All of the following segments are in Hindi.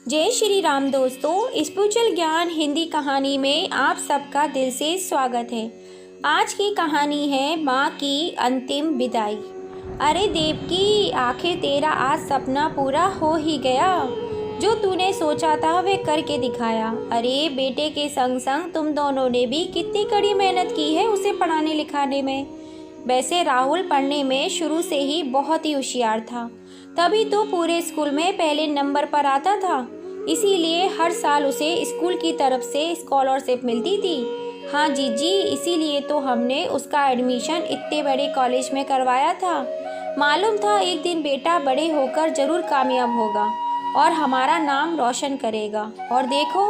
जय श्री राम दोस्तों, स्पिरिचुअल ज्ञान हिंदी कहानी में आप सबका दिल से स्वागत है। आज की कहानी है माँ की अंतिम विदाई। अरे देवकी, आखिर तेरा आज सपना पूरा हो ही गया। जो तूने सोचा था वह करके दिखाया। अरे बेटे के संग संग तुम दोनों ने भी कितनी कड़ी मेहनत की है उसे पढ़ाने लिखाने में। वैसे राहुल पढ़ने में शुरू से ही बहुत ही होशियार था, तभी तो पूरे स्कूल में पहले नंबर पर आता था। इसीलिए हर साल उसे स्कूल की तरफ से स्कॉलरशिप मिलती थी। हाँ जीजी, इसीलिए तो हमने उसका एडमिशन इतने बड़े कॉलेज में करवाया था। मालूम था एक दिन बेटा बड़े होकर जरूर कामयाब होगा और हमारा नाम रोशन करेगा। और देखो,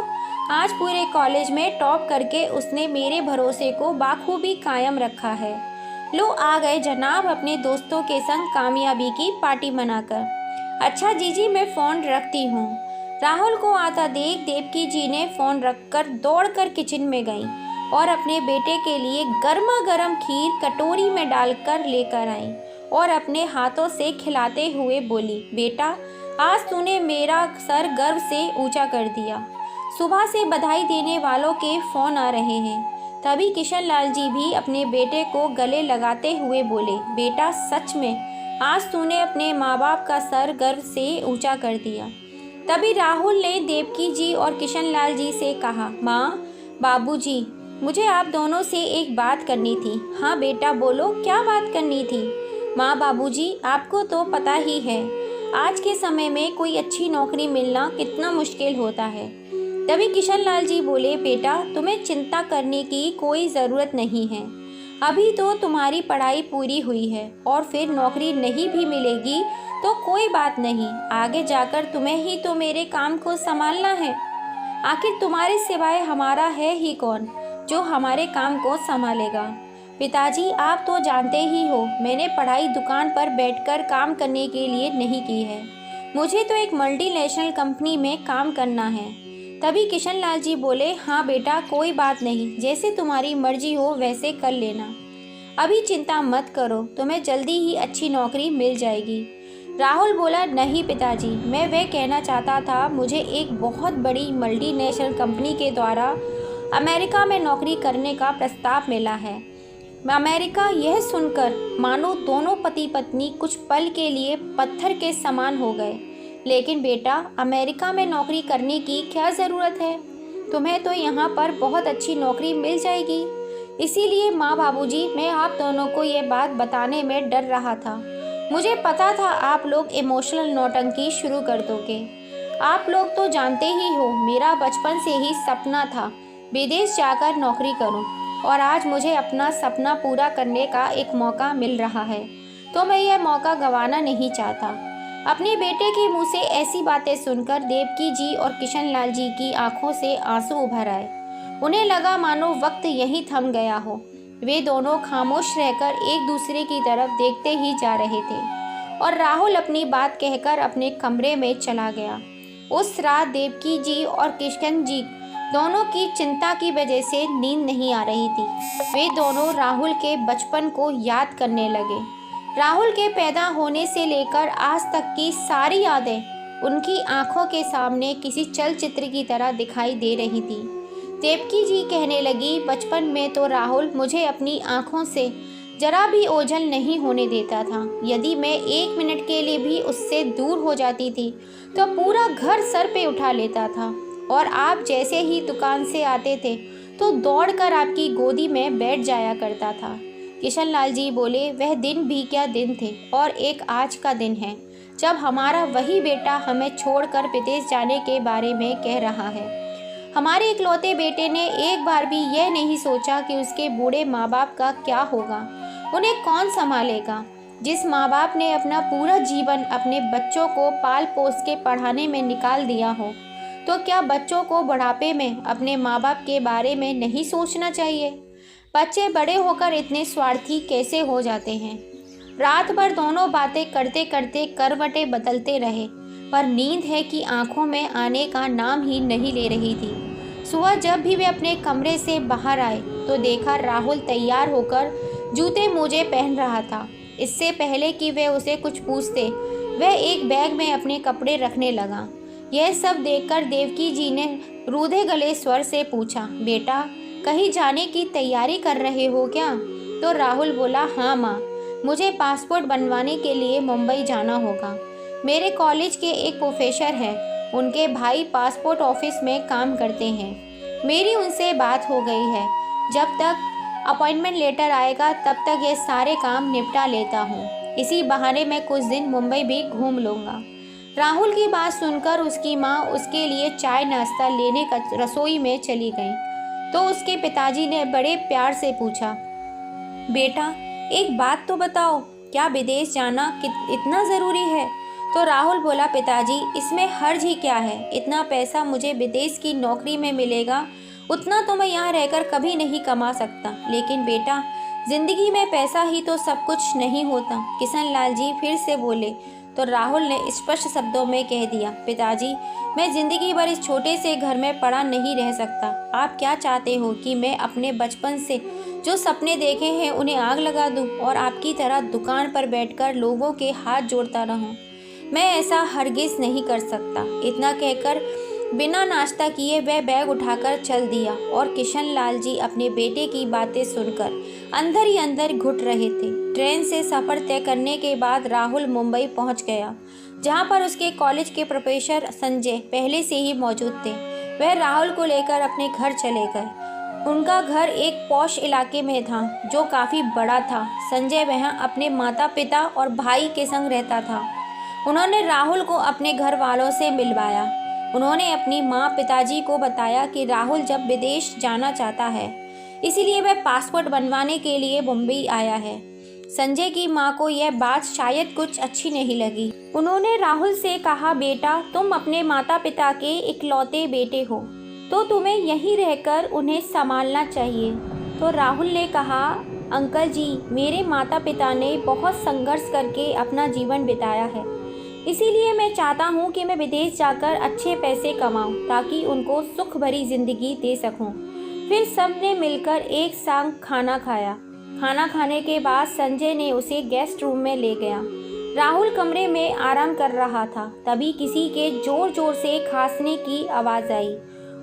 आज पूरे कॉलेज में टॉप करके उसने मेरे भरोसे को बाखूबी कायम रखा है। लो आ गए जनाब अपने दोस्तों के संग कामयाबी की पार्टी मनाकर। अच्छा जीजी, मैं फ़ोन रखती हूँ। राहुल को आता देख देवकी जी ने फ़ोन रखकर दौड़कर किचन में गई और अपने बेटे के लिए गर्मा गर्म खीर कटोरी में डालकर लेकर आई और अपने हाथों से खिलाते हुए बोली, बेटा आज तूने मेरा सर गर्व से ऊंचा कर दिया। सुबह से बधाई देने वालों के फ़ोन आ रहे हैं। तभी किशन लाल जी भी अपने बेटे को गले लगाते हुए बोले, बेटा सच में आज तूने अपने माँ बाप का सर गर्व से ऊंचा कर दिया। तभी राहुल ने देवकी जी और किशन लाल जी से कहा, माँ बाबूजी, मुझे आप दोनों से एक बात करनी थी। हाँ बेटा बोलो, क्या बात करनी थी? माँ बाबूजी, आपको तो पता ही है आज के समय में कोई अच्छी नौकरी मिलना कितना मुश्किल होता है। तभी किशन लाल जी बोले, बेटा तुम्हें चिंता करने की कोई ज़रूरत नहीं है। अभी तो तुम्हारी पढ़ाई पूरी हुई है और फिर नौकरी नहीं भी मिलेगी तो कोई बात नहीं, आगे जाकर तुम्हें ही तो मेरे काम को संभालना है। आखिर तुम्हारे सिवाय हमारा है ही कौन जो हमारे काम को संभालेगा। पिताजी आप तो जानते ही हो, मैंने पढ़ाई दुकान पर बैठकर काम करने के लिए नहीं की है। मुझे तो एक मल्टीनेशनल कंपनी में काम करना है। तभी किशन लाल जी बोले, हाँ बेटा कोई बात नहीं, जैसे तुम्हारी मर्जी हो वैसे कर लेना। अभी चिंता मत करो, तुम्हें जल्दी ही अच्छी नौकरी मिल जाएगी। राहुल बोला, नहीं पिताजी, मैं वह कहना चाहता था, मुझे एक बहुत बड़ी मल्टीनेशनल कंपनी के द्वारा अमेरिका में नौकरी करने का प्रस्ताव मिला है। अमेरिका यह सुनकर मानो दोनों पति पत्नी कुछ पल के लिए पत्थर के समान हो गए। लेकिन बेटा, अमेरिका में नौकरी करने की क्या ज़रूरत है? तुम्हें तो यहाँ पर बहुत अच्छी नौकरी मिल जाएगी। इसीलिए माँ बाबूजी, मैं आप दोनों को ये बात बताने में डर रहा था। मुझे पता था आप लोग इमोशनल नौटंकी शुरू कर दोगे। आप लोग तो जानते ही हो, मेरा बचपन से ही सपना था विदेश जाकर नौकरी करूं, और आज मुझे अपना सपना पूरा करने का एक मौका मिल रहा है, तो मैं यह मौका गंवाना नहीं चाहता। अपने बेटे के मुंह से ऐसी बातें सुनकर देवकी जी और किशन लाल जी की आंखों से आंसू उभर आए। उन्हें लगा मानो वक्त यहीं थम गया हो। वे दोनों खामोश रहकर एक दूसरे की तरफ देखते ही जा रहे थे और राहुल अपनी बात कहकर अपने कमरे में चला गया। उस रात देवकी जी और किशन जी दोनों की चिंता की वजह से नींद नहीं आ रही थी। वे दोनों राहुल के बचपन को याद करने लगे। राहुल के पैदा होने से लेकर आज तक की सारी यादें उनकी आंखों के सामने किसी चलचित्र की तरह दिखाई दे रही थी। देवकी जी कहने लगी, बचपन में तो राहुल मुझे अपनी आंखों से जरा भी ओझल नहीं होने देता था। यदि मैं 1 मिनट के लिए भी उससे दूर हो जाती थी तो पूरा घर सर पे उठा लेता था, और आप जैसे ही दुकान से आते थे तो दौड़कर आपकी गोदी में बैठ जाया करता था। किशन लाल जी बोले, वह दिन भी क्या दिन थे, और एक आज का दिन है जब हमारा वही बेटा हमें छोड़कर विदेश जाने के बारे में कह रहा है। हमारे इकलौते बेटे ने एक बार भी यह नहीं सोचा कि उसके बूढ़े माँ बाप का क्या होगा, उन्हें कौन संभालेगा। जिस माँ बाप ने अपना पूरा जीवन अपने बच्चों को पाल पोस के पढ़ाने में निकाल दिया हो, तो क्या बच्चों को बुढ़ापे में अपने माँ बाप के बारे में नहीं सोचना चाहिए? बच्चे बड़े होकर इतने स्वार्थी कैसे हो जाते हैं? रात भर दोनों बातें करते करते करवटें बदलते रहे, पर नींद है कि आंखों में आने का नाम ही नहीं ले रही थी। सुबह जब भी वे अपने कमरे से बाहर आए तो देखा राहुल तैयार होकर जूते मोजे पहन रहा था। इससे पहले कि वे उसे कुछ पूछते, वह एक बैग में अपने कपड़े रखने लगा। यह सब देखकर देवकी जी ने रूधे गले स्वर से पूछा, बेटा कहीं जाने की तैयारी कर रहे हो क्या? तो राहुल बोला, हाँ माँ, मुझे पासपोर्ट बनवाने के लिए मुंबई जाना होगा। मेरे कॉलेज के एक प्रोफेसर हैं, उनके भाई पासपोर्ट ऑफिस में काम करते हैं। मेरी उनसे बात हो गई है। जब तक अपॉइंटमेंट लेटर आएगा तब तक ये सारे काम निपटा लेता हूँ। इसी बहाने मैं कुछ दिन मुंबई भी घूम लूँगा। राहुल की बात सुनकर उसकी माँ उसके लिए चाय नाश्ता लेने का रसोई में चली गई तो उसके पिताजी ने बड़े प्यार से पूछा, बेटा एक बात तो बताओ, क्या विदेश जाना इतना ज़रूरी है? तो राहुल बोला, पिताजी इसमें हर्ज ही क्या है? इतना पैसा मुझे विदेश की नौकरी में मिलेगा, उतना तो मैं यहाँ रहकर कभी नहीं कमा सकता। लेकिन बेटा, जिंदगी में पैसा ही तो सब कुछ नहीं होता। किशन लाल जी फिर से बोले तो राहुल ने स्पष्ट शब्दों में कह दिया, पिताजी मैं ज़िंदगी भर इस छोटे से घर में पड़ा नहीं रह सकता। आप क्या चाहते हो कि मैं अपने बचपन से जो सपने देखे हैं उन्हें आग लगा दूं और आपकी तरह दुकान पर बैठकर लोगों के हाथ जोड़ता रहूं? मैं ऐसा हरगिज़ नहीं कर सकता। इतना कहकर बिना नाश्ता किए वह बैग उठाकर चल दिया और किशन लाल जी अपने बेटे की बातें सुनकर अंदर ही अंदर घुट रहे थे। ट्रेन से सफ़र तय करने के बाद राहुल मुंबई पहुंच गया, जहां पर उसके कॉलेज के प्रोफेसर संजय पहले से ही मौजूद थे। वह राहुल को लेकर अपने घर चले गए। उनका घर एक पॉश इलाके में था जो काफ़ी बड़ा था। संजय वहाँ अपने माता पिता और भाई के संग रहता था। उन्होंने राहुल को अपने घर वालों से मिलवाया। उन्होंने अपनी माँ पिताजी को बताया कि राहुल जब विदेश जाना चाहता है, इसीलिए वह पासपोर्ट बनवाने के लिए मुंबई आया है। संजय की माँ को यह बात शायद कुछ अच्छी नहीं लगी। उन्होंने राहुल से कहा, बेटा तुम अपने माता पिता के इकलौते बेटे हो तो तुम्हें यहीं रहकर उन्हें संभालना चाहिए। तो राहुल ने कहा, अंकल जी मेरे माता पिता ने बहुत संघर्ष करके अपना जीवन बिताया है, इसीलिए मैं चाहता हूँ कि मैं विदेश जाकर अच्छे पैसे कमाऊँ ताकि उनको सुख भरी ज़िंदगी दे सकूँ। फिर सब ने मिलकर एक संग खाना खाया। खाना खाने के बाद संजय ने उसे गेस्ट रूम में ले गया। राहुल कमरे में आराम कर रहा था, तभी किसी के जोर जोर से खांसने की आवाज़ आई।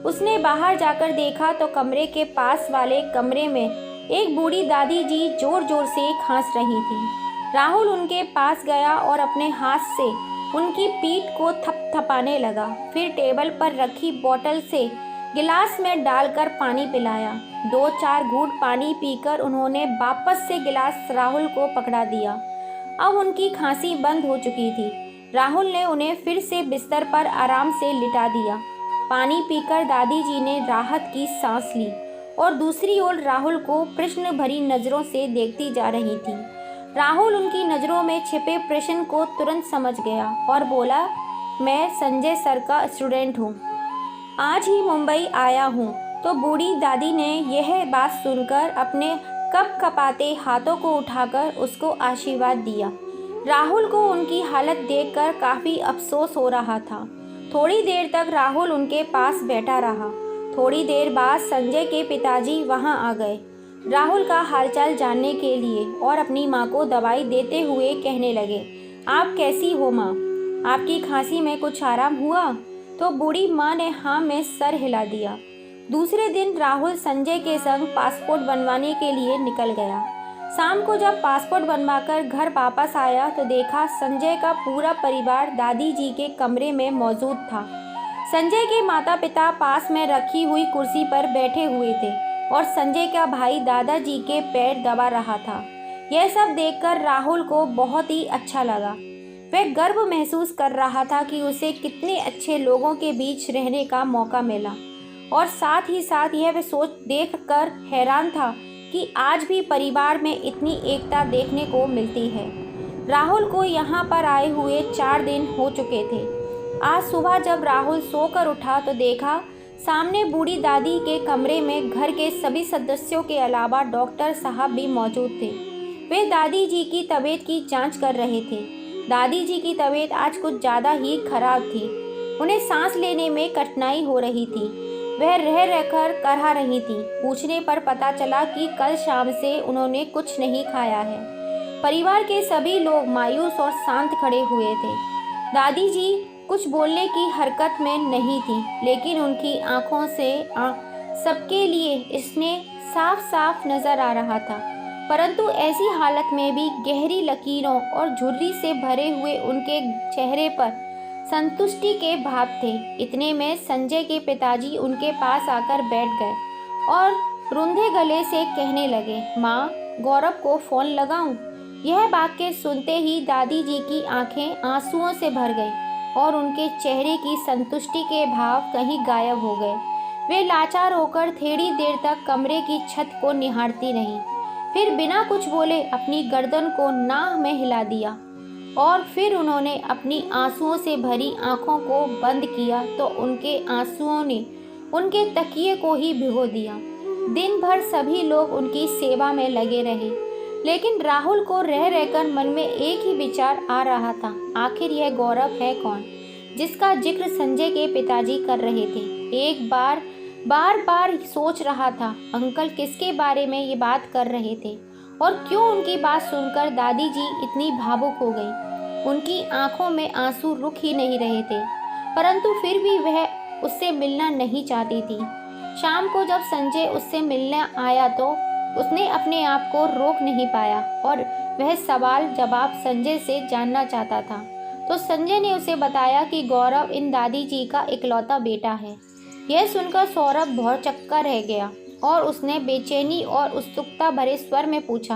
उसने बाहर जाकर देखा तो कमरे के पास वाले कमरे में एक बूढ़ी दादी जी जोर जोर से खांस रही थी। राहुल उनके पास गया और अपने हाथ से उनकी पीठ को थपथपाने लगा। फिर टेबल पर रखी बोतल से गिलास में डालकर पानी पिलाया। 2-4 घूंट पानी पीकर उन्होंने वापस से गिलास राहुल को पकड़ा दिया। अब उनकी खांसी बंद हो चुकी थी। राहुल ने उन्हें फिर से बिस्तर पर आराम से लिटा दिया। पानी पीकर दादी जी ने राहत की सांस ली और दूसरी ओर राहुल को प्रश्न भरी नज़रों से देखती जा रही थी। राहुल उनकी नज़रों में छिपे प्रश्न को तुरंत समझ गया और बोला, मैं संजय सर का स्टूडेंट हूँ, आज ही मुंबई आया हूँ। तो बूढ़ी दादी ने यह बात सुनकर अपने कपकपाते हाथों को उठाकर उसको आशीर्वाद दिया। राहुल को उनकी हालत देखकर काफ़ी अफसोस हो रहा था। थोड़ी देर तक राहुल उनके पास बैठा रहा। थोड़ी देर बाद संजय के पिताजी वहाँ आ गए राहुल का हालचाल जानने के लिए और अपनी माँ को दवाई देते हुए कहने लगे, आप कैसी हो माँ? आपकी खांसी में कुछ आराम हुआ? तो बूढ़ी माँ ने हाँ में सर हिला दिया। दूसरे दिन राहुल संजय के संग पासपोर्ट बनवाने के लिए निकल गया। शाम को जब पासपोर्ट बनवाकर घर वापस आया तो देखा संजय का पूरा परिवार दादी जी के कमरे में मौजूद था। संजय के माता पिता पास में रखी हुई कुर्सी पर बैठे हुए थे और संजय का भाई दादाजी के पैर दबा रहा था। यह सब देखकर राहुल को बहुत ही अच्छा लगा। वह गर्व महसूस कर रहा था कि उसे कितने अच्छे लोगों के बीच रहने का मौका मिला और साथ ही साथ यह वह सोच देखकर हैरान था कि आज भी परिवार में इतनी एकता देखने को मिलती है। राहुल को यहाँ पर आए हुए 4 दिन हो चुके थे। आज सुबह जब राहुल सोकर उठा तो देखा सामने बूढ़ी दादी के कमरे में घर के सभी सदस्यों के अलावा डॉक्टर साहब भी मौजूद थे। वे दादी जी की तबीयत की जांच कर रहे थे। दादी जी की तबीयत आज कुछ ज़्यादा ही खराब थी। उन्हें सांस लेने में कठिनाई हो रही थी। वह रह रहकर करहा रही थी। पूछने पर पता चला कि कल शाम से उन्होंने कुछ नहीं खाया है। परिवार के सभी लोग मायूस और शांत खड़े हुए थे। दादी जी कुछ बोलने की हरकत में नहीं थी, लेकिन उनकी आंखों से सबके लिए स्नेह साफ साफ नजर आ रहा था। परंतु ऐसी हालत में भी गहरी लकीरों और झुर्री से भरे हुए उनके चेहरे पर संतुष्टि के भाव थे। इतने में संजय के पिताजी उनके पास आकर बैठ गए और रुंधे गले से कहने लगे, माँ, गौरव को फोन लगाऊं? यह वाक्य सुनते ही दादी जी की आंखें आंसुओं से भर गईं और उनके चेहरे की संतुष्टि के भाव कहीं गायब हो गए। वे लाचार होकर थोड़ी देर तक कमरे की छत को निहारती रहीं, फिर बिना कुछ बोले अपनी गर्दन को नाक में हिला दिया और फिर उन्होंने अपनी आंसुओं से भरी आंखों को बंद किया तो उनके आंसुओं ने उनके तकिए को ही भिगो दिया। दिन भर सभी लोग उनकी सेवा में लगे रहे, लेकिन राहुल को रह रहकर मन में एक ही विचार आ रहा था, आखिर यह गौरव है कौन जिसका जिक्र संजय के पिताजी कर रहे थे। एक बार बार सोच रहा था, अंकल किसके बारे में ये बात कर रहे थे और क्यों उनकी बात सुनकर दादी जी इतनी भावुक हो गई। उनकी आंखों में आंसू रुक ही नहीं रहे थे, परंतु फिर भी वह उससे मिलना नहीं चाहती थी। शाम को जब संजय उससे मिलने आया तो उसने अपने आप को रोक नहीं पाया और वह सवाल जवाब संजय से जानना चाहता था। तो संजय ने उसे बताया कि गौरव इन दादी जी का इकलौता बेटा है। यह सुनकर सौरभ भौचक्का रह गया और उसने बेचैनी और उत्सुकता भरे स्वर में पूछा,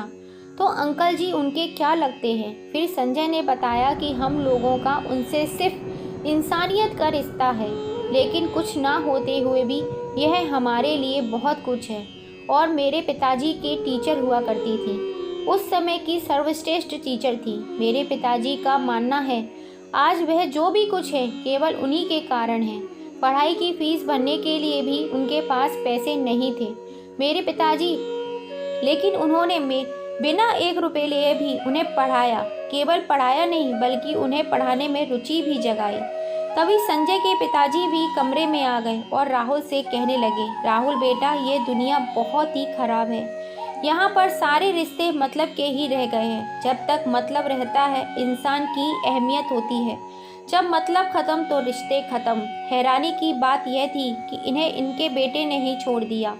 तो अंकल जी उनके क्या लगते हैं? फिर संजय ने बताया कि हम लोगों का उनसे सिर्फ इंसानियत का रिश्ता है, लेकिन कुछ ना होते हुए भी यह हमारे लिए बहुत कुछ है। और मेरे पिताजी के टीचर हुआ करती थी, उस समय की सर्वश्रेष्ठ टीचर थी। मेरे पिताजी का मानना है आज वह जो भी कुछ है केवल उन्हीं के कारण है। पढ़ाई की फीस भरने के लिए भी उनके पास पैसे नहीं थे मेरे पिताजी, लेकिन उन्होंने बिना 1 रुपए लिए भी उन्हें पढ़ाया। केवल पढ़ाया नहीं बल्कि उन्हें पढ़ाने में रुचि भी जगाई। तभी संजय के पिताजी भी कमरे में आ गए और राहुल से कहने लगे, राहुल बेटा, ये दुनिया बहुत ही खराब है। यहाँ पर सारे रिश्ते मतलब के ही रह गए हैं। जब तक मतलब रहता है इंसान की अहमियत होती है, जब मतलब खत्म तो रिश्ते खत्म। हैरानी की बात यह थी कि इन्हें इनके बेटे ने ही छोड़ दिया।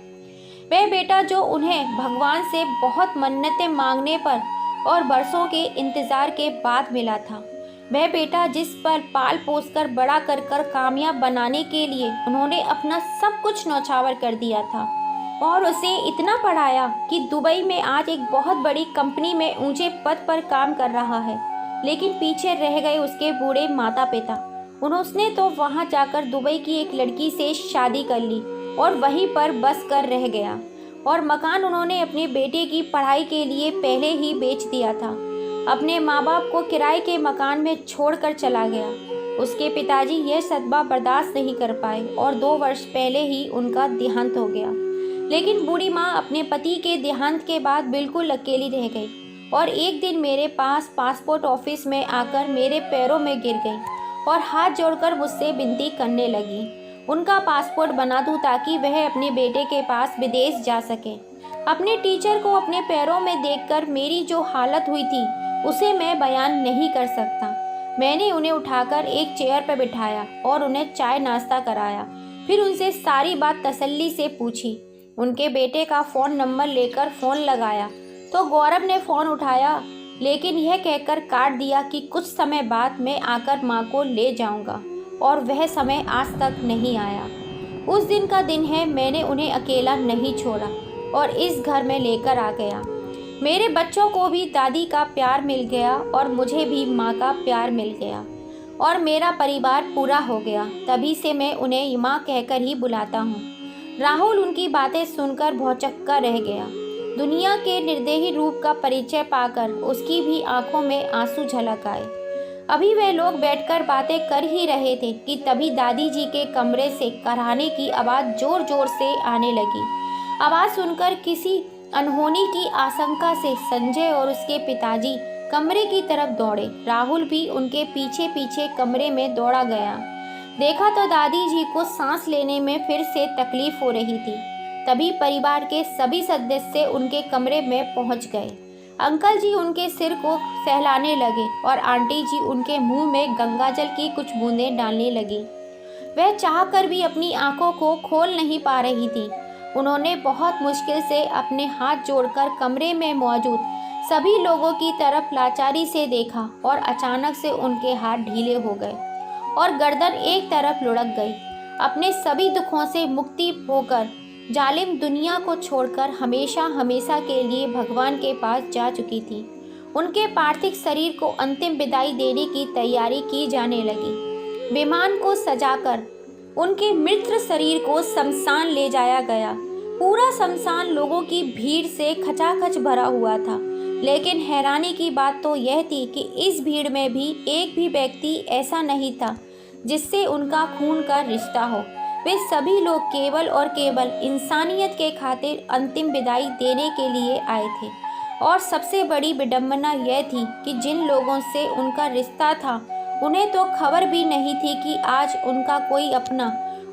वह बेटा जो उन्हें भगवान से बहुत मन्नतें मांगने पर और बरसों के इंतजार के बाद मिला था। वह बेटा जिस पर पाल पोस कर बड़ा कर कामयाब बनाने के लिए उन्होंने अपना सब कुछ न्यौछावर कर दिया था और उसे इतना पढ़ाया कि दुबई में आज एक बहुत बड़ी कंपनी में ऊंचे पद पर काम कर रहा है। लेकिन पीछे रह गए उसके बूढ़े माता पिता। उसने तो वहां जाकर दुबई की एक लड़की से शादी कर ली और वहीं पर बस कर रह गया और मकान उन्होंने अपने बेटे की पढ़ाई के लिए पहले ही बेच दिया था। अपने माँ बाप को किराए के मकान में छोड़कर चला गया। उसके पिताजी यह सदमा बर्दाश्त नहीं कर पाए और 2 वर्ष पहले ही उनका देहांत हो गया। लेकिन बूढ़ी माँ अपने पति के देहांत के बाद बिल्कुल अकेली रह गई और एक दिन मेरे पास पासपोर्ट ऑफिस में आकर मेरे पैरों में गिर गई और हाथ जोड़कर मुझसे विनती करने लगी, उनका पासपोर्ट बना दूं ताकि वह अपने बेटे के पास विदेश जा सके। अपने टीचर को अपने पैरों में देखकर मेरी जो हालत हुई थी उसे मैं बयान नहीं कर सकता। मैंने उन्हें उठाकर एक चेयर पर बिठाया और उन्हें चाय नाश्ता कराया। फिर उनसे सारी बात तसल्ली से पूछी। उनके बेटे का फ़ोन नंबर लेकर फ़ोन लगाया तो गौरव ने फ़ोन उठाया, लेकिन यह कहकर काट दिया कि कुछ समय बाद मैं आकर माँ को ले जाऊँगा, और वह समय आज तक नहीं आया। उस दिन का दिन है, मैंने उन्हें अकेला नहीं छोड़ा और इस घर में लेकर आ गया। मेरे बच्चों को भी दादी का प्यार मिल गया और मुझे भी माँ का प्यार मिल गया और मेरा परिवार पूरा हो गया। तभी से मैं उन्हें माँ कहकर ही बुलाता हूँ। राहुल उनकी बातें सुनकर भौचक्का रह गया। दुनिया के निर्दयी रूप का परिचय पाकर उसकी भी आंखों में आंसू झलक आए। अभी वे लोग बैठकर बातें कर ही रहे थे कि तभी दादी जी के कमरे से कराहने की आवाज़ जोर जोर से आने लगी। आवाज़ सुनकर किसी अनहोनी की आशंका से संजय और उसके पिताजी कमरे की तरफ दौड़े। राहुल भी उनके पीछे पीछे कमरे में दौड़ा गया। देखा तो दादी जी को सांस लेने में फिर से तकलीफ हो रही थी। तभी परिवार के सभी सदस्य उनके कमरे में पहुंच गए। अंकल जी उनके सिर को सहलाने लगे और आंटी जी उनके मुंह में गंगाजल की कुछ बूंदें डालने लगी। वह चाहकर भी अपनी आंखों को खोल नहीं पा रही थी। उन्होंने बहुत मुश्किल से अपने हाथ जोड़कर कमरे में मौजूद सभी लोगों की तरफ लाचारी से देखा और अचानक से उनके हाथ ढीले हो गए और गर्दन एक तरफ लुढ़क गई। अपने सभी दुखों से मुक्ति होकर जालिम दुनिया को छोड़कर हमेशा हमेशा के लिए भगवान के पास जा चुकी थी। उनके पार्थिव शरीर को अंतिम विदाई देने की तैयारी की जाने लगी। विमान को सजाकर उनके मृत शरीर को शमशान ले जाया गया। पूरा शमशान लोगों की भीड़ से खचाखच भरा हुआ था, लेकिन हैरानी की बात तो यह थी कि इस भीड़ में भी एक भी व्यक्ति ऐसा नहीं था जिससे उनका खून का रिश्ता हो। वे सभी लोग केवल और केवल इंसानियत के खातिर अंतिम विदाई देने के लिए आए थे। और सबसे बड़ी विडंबना यह थी कि जिन लोगों से उनका रिश्ता था उन्हें तो खबर भी नहीं थी कि आज उनका कोई अपना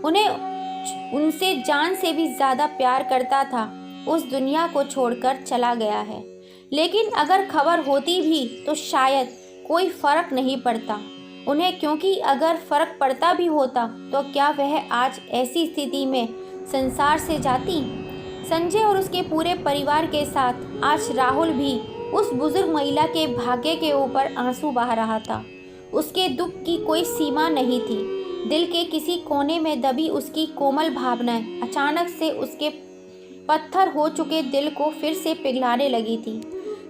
उन्हें उनसे जान से भी ज़्यादा प्यार करता था, उस दुनिया को छोड़कर चला गया है। लेकिन अगर खबर होती भी तो शायद कोई फ़र्क नहीं पड़ता उन्हें, क्योंकि अगर फ़र्क पड़ता भी होता तो क्या वह आज ऐसी स्थिति में संसार से जाती। संजय और उसके पूरे परिवार के साथ आज राहुल भी उस बुजुर्ग महिला के भाग्य के ऊपर आंसू बहा रहा था। उसके दुख की कोई सीमा नहीं थी। दिल के किसी कोने में दबी उसकी कोमल भावनाएं अचानक से उसके पत्थर हो चुके दिल को फिर से पिघलाने लगी थी।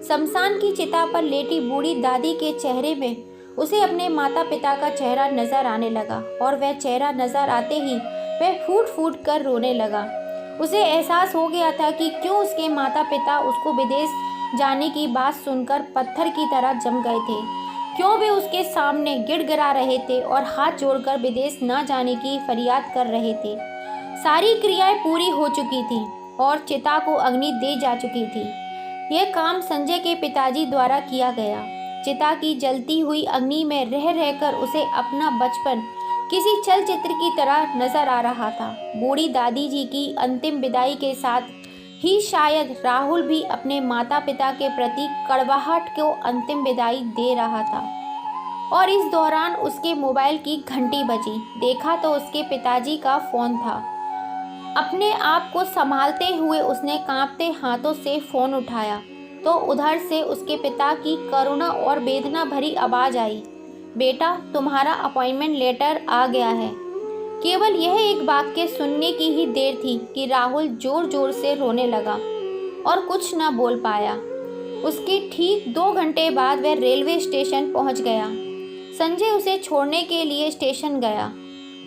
शमशान की चिता पर लेटी बूढ़ी दादी के चेहरे में उसे अपने माता पिता का चेहरा नजर आने लगा और वह चेहरा नजर आते ही वह फूट फूट कर रोने लगा। उसे एहसास हो गया था कि क्यों उसके माता पिता उसको विदेश जाने की बात सुनकर पत्थर की तरह जम गए थे, क्यों वे उसके सामने गिड़गिड़ा रहे थे और हाथ जोड़कर विदेश न जाने की फरियाद कर रहे थे। सारी क्रियाएं पूरी हो चुकी थी और चिता को अग्नि दे जा चुकी थी। यह काम संजय के पिताजी द्वारा किया गया। चिता की जलती हुई अग्नि में रह रहकर उसे अपना बचपन किसी चलचित्र की तरह नजर आ रहा था। बूढ़ी दादी जी की अंतिम विदाई के साथ ही शायद राहुल भी अपने माता पिता के प्रति कड़वाहट को अंतिम विदाई दे रहा था। और इस दौरान उसके मोबाइल की घंटी बजी। देखा तो उसके पिताजी का फ़ोन था। अपने आप को संभालते हुए उसने कांपते हाथों से फ़ोन उठाया तो उधर से उसके पिता की करुणा और वेदना भरी आवाज़ आई, बेटा तुम्हारा अपॉइंटमेंट लेटर आ गया है। केवल यह एक वाक्य सुनने की ही देर थी कि राहुल जोर जोर से रोने लगा और कुछ न बोल पाया। उसके ठीक 2 घंटे बाद वह रेलवे स्टेशन पहुंच गया। संजय उसे छोड़ने के लिए स्टेशन गया।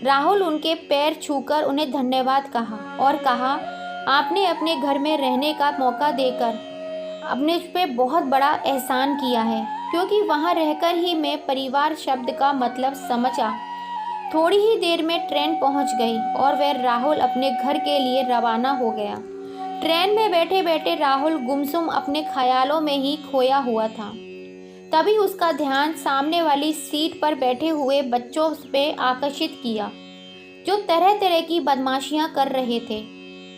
राहुल उनके पैर छूकर उन्हें धन्यवाद कहा और कहा, आपने अपने घर में रहने का मौका देकर अपने उस पर बहुत बड़ा एहसान किया है, क्योंकि वहाँ रहकर ही मैं परिवार शब्द का मतलब समझा। थोड़ी ही देर में ट्रेन पहुँच गई और वह राहुल अपने घर के लिए रवाना हो गया। ट्रेन में बैठे बैठे राहुल गुमसुम अपने ख्यालों में ही खोया हुआ था। तभी उसका ध्यान सामने वाली सीट पर बैठे हुए बच्चों पे आकर्षित किया, जो तरह तरह की बदमाशियां कर रहे थे।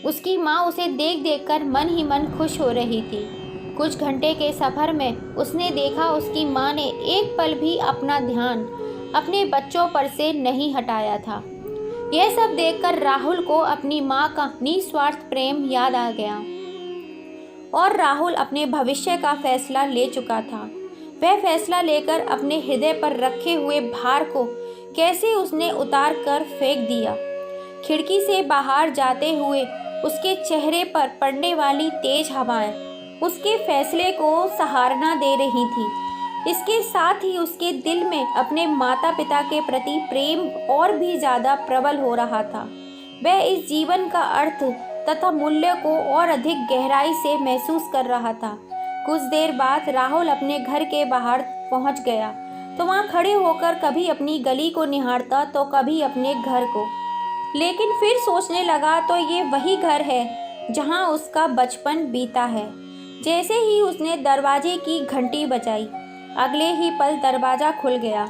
उसकी माँ उसे देख देखकर मन ही मन खुश हो रही थी। कुछ घंटे के सफ़र में उसने देखा उसकी माँ ने एक पल भी अपना ध्यान अपने बच्चों पर से नहीं हटाया था। यह सब देखकर राहुल को अपनी माँ का निस्वार्थ प्रेम याद आ गया और राहुल अपने भविष्य का फैसला ले चुका था। वह फैसला लेकर अपने हृदय पर रखे हुए भार को कैसे उसने उतार कर फेंक दिया। खिड़की से बाहर जाते हुए उसके चेहरे पर पड़ने वाली तेज हवाएं उसके फैसले को सहारना दे रही थी। इसके साथ ही उसके दिल में अपने माता पिता के प्रति प्रेम और भी ज़्यादा प्रबल हो रहा था। वह इस जीवन का अर्थ तथा मूल्य को और अधिक गहराई से महसूस कर रहा था। कुछ देर बाद राहुल अपने घर के बाहर पहुंच गया तो वहां खड़े होकर कभी अपनी गली को निहारता तो कभी अपने घर को, लेकिन फिर सोचने लगा तो ये वही घर है जहां उसका बचपन बीता है। जैसे ही उसने दरवाजे की घंटी बजाई, अगले ही पल दरवाज़ा खुल गया।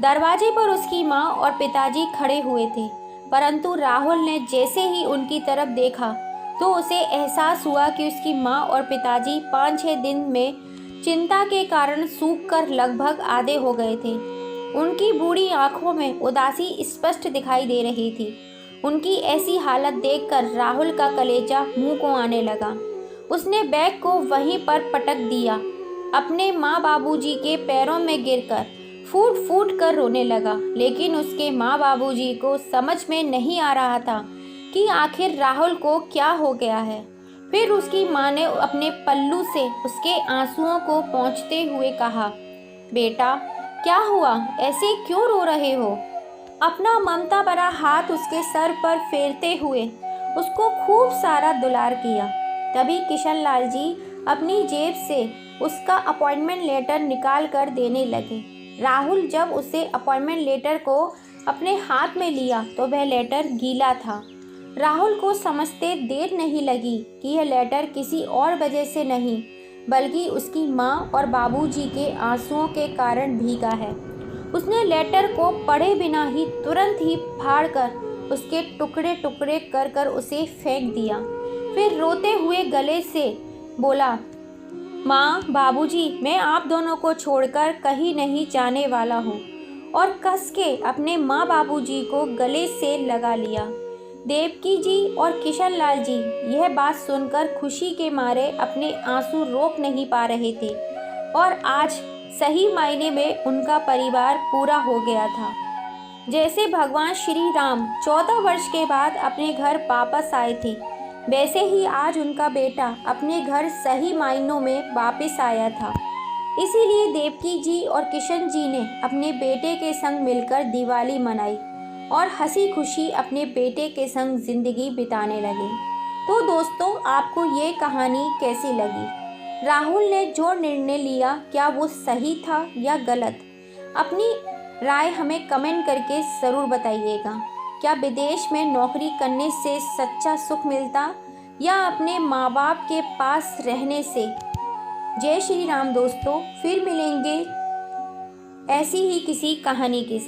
दरवाजे पर उसकी माँ और पिताजी खड़े हुए थे, परंतु राहुल ने जैसे ही उनकी तरफ देखा तो उसे एहसास हुआ कि उसकी माँ और पिताजी 5-6 दिन में चिंता के कारण सूखकर लगभग आधे हो गए थे। उनकी बूढ़ी आंखों में उदासी स्पष्ट दिखाई दे रही थी। उनकी ऐसी हालत देखकर राहुल का कलेजा मुंह को आने लगा। उसने बैग को वहीं पर पटक दिया। अपने माँ बाबूजी के पैरों में गिरकर फूट फूट कर रोने लगा। लेकिन उसके माँ बाबूजी को समझ में नहीं आ रहा था कि आखिर राहुल को क्या हो गया है। फिर उसकी माँ ने अपने पल्लू से उसके आंसुओं को पोंछते हुए कहा, बेटा क्या हुआ, ऐसे क्यों रो रहे हो? अपना ममता भरा हाथ उसके सर पर फेरते हुए उसको खूब सारा दुलार किया। तभी किशन लाल जी अपनी जेब से उसका अपॉइंटमेंट लेटर निकाल कर देने लगे। राहुल जब उसे अपॉइंटमेंट लेटर को अपने हाथ में लिया तो वह लेटर गीला था। राहुल को समझते देर नहीं लगी कि यह लेटर किसी और वजह से नहीं बल्कि उसकी माँ और बाबूजी के आंसुओं के कारण भीगा है। उसने लेटर को पढ़े बिना ही तुरंत ही फाड़कर उसके टुकड़े टुकड़े कर कर उसे फेंक दिया। फिर रोते हुए गले से बोला, माँ बाबूजी, मैं आप दोनों को छोड़कर कहीं नहीं जाने वाला हूँ, और कस के अपने माँ बाबूजी को गले से लगा लिया। देवकी जी और किशन लाल जी यह बात सुनकर खुशी के मारे अपने आंसू रोक नहीं पा रहे थे, और आज सही मायने में उनका परिवार पूरा हो गया था। जैसे भगवान श्री राम 14 वर्ष के बाद अपने घर वापस आए थे, वैसे ही आज उनका बेटा अपने घर सही मायनों में वापस आया था। इसीलिए देवकी जी और किशन जी ने अपने बेटे के संग मिलकर दिवाली मनाई और हंसी खुशी अपने बेटे के संग ज़िंदगी बिताने लगे। तो दोस्तों, आपको ये कहानी कैसी लगी? राहुल ने जो निर्णय लिया क्या वो सही था या गलत? अपनी राय हमें कमेंट करके ज़रूर बताइएगा। क्या विदेश में नौकरी करने से सच्चा सुख मिलता या अपने माँ बाप के पास रहने से? जय श्री राम दोस्तों, फिर मिलेंगे ऐसी ही किसी कहानी के साथ।